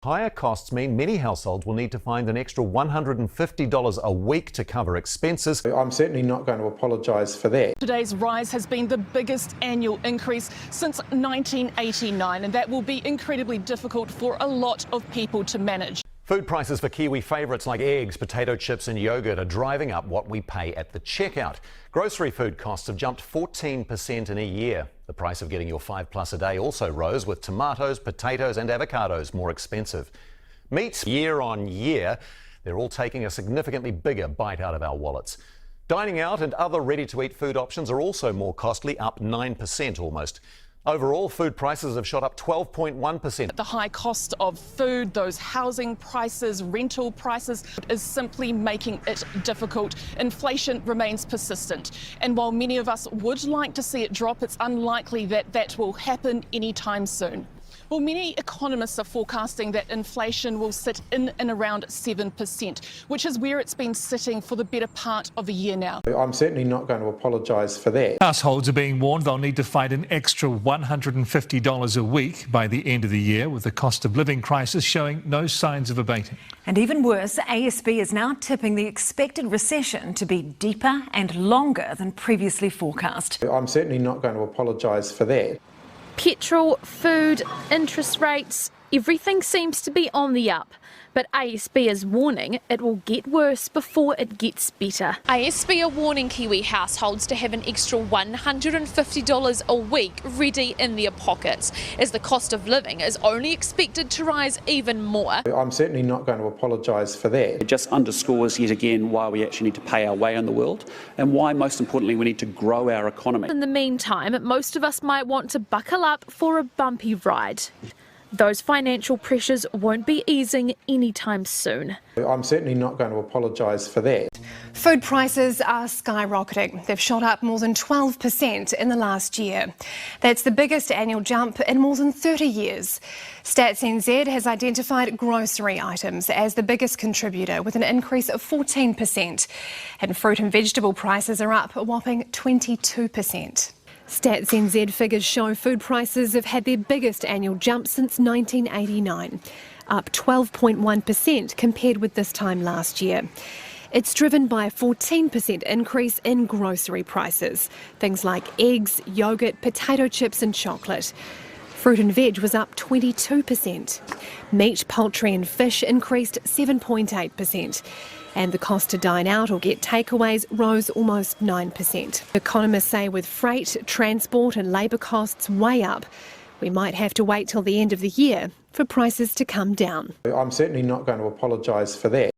Higher costs mean many households will need to find an extra $150 a week to cover expenses. I'm certainly not going to apologise for that. Today's rise has been the biggest annual increase since 1989, and that will be incredibly difficult for a lot of people to manage. Food prices for Kiwi favourites like eggs, potato chips and yoghurt are driving up what we pay at the checkout. Grocery food costs have jumped 14% in a year. The price of getting your 5+ a day also rose, with tomatoes, potatoes and avocados more expensive. Meats, year on year, they're all taking a significantly bigger bite out of our wallets. Dining out and other ready-to-eat food options are also more costly, up 9% almost. Overall, food prices have shot up 12.1%. The high cost of food, those housing prices, rental prices, is simply making it difficult. Inflation remains persistent. And while many of us would like to see it drop, it's unlikely that that will happen anytime soon. Well, many economists are forecasting that inflation will sit in and around 7%, which is where it's been sitting for the better part of a year now. I'm certainly not going to apologise for that. Households are being warned they'll need to find an extra $150 a week by the end of the year, with the cost of living crisis showing no signs of abating. And even worse, ASB is now tipping the expected recession to be deeper and longer than previously forecast. I'm certainly not going to apologise for that. Petrol, food, interest rates, everything seems to be on the up. But ASB is warning it will get worse before it gets better. ASB are warning Kiwi households to have an extra $150 a week ready in their pockets, as the cost of living is only expected to rise even more. I'm certainly not going to apologise for that. It just underscores yet again why we actually need to pay our way in the world, and why, most importantly, we need to grow our economy. In the meantime, most of us might want to buckle up for a bumpy ride. Those financial pressures won't be easing anytime soon. I'm certainly not going to apologise for that. Food prices are skyrocketing. They've shot up more than 12% in the last year. That's the biggest annual jump in more than 30 years. Stats NZ has identified grocery items as the biggest contributor, with an increase of 14%. And fruit and vegetable prices are up a whopping 22%. Stats NZ figures show food prices have had their biggest annual jump since 1989, up 12.1% compared with this time last year. It's driven by a 14% increase in grocery prices, things like eggs, yoghurt, potato chips and chocolate. Fruit and veg was up 22%. Meat, poultry and fish increased 7.8%. And the cost to dine out or get takeaways rose almost 9%. Economists say with freight, transport and labour costs way up, we might have to wait till the end of the year for prices to come down. I'm certainly not going to apologise for that.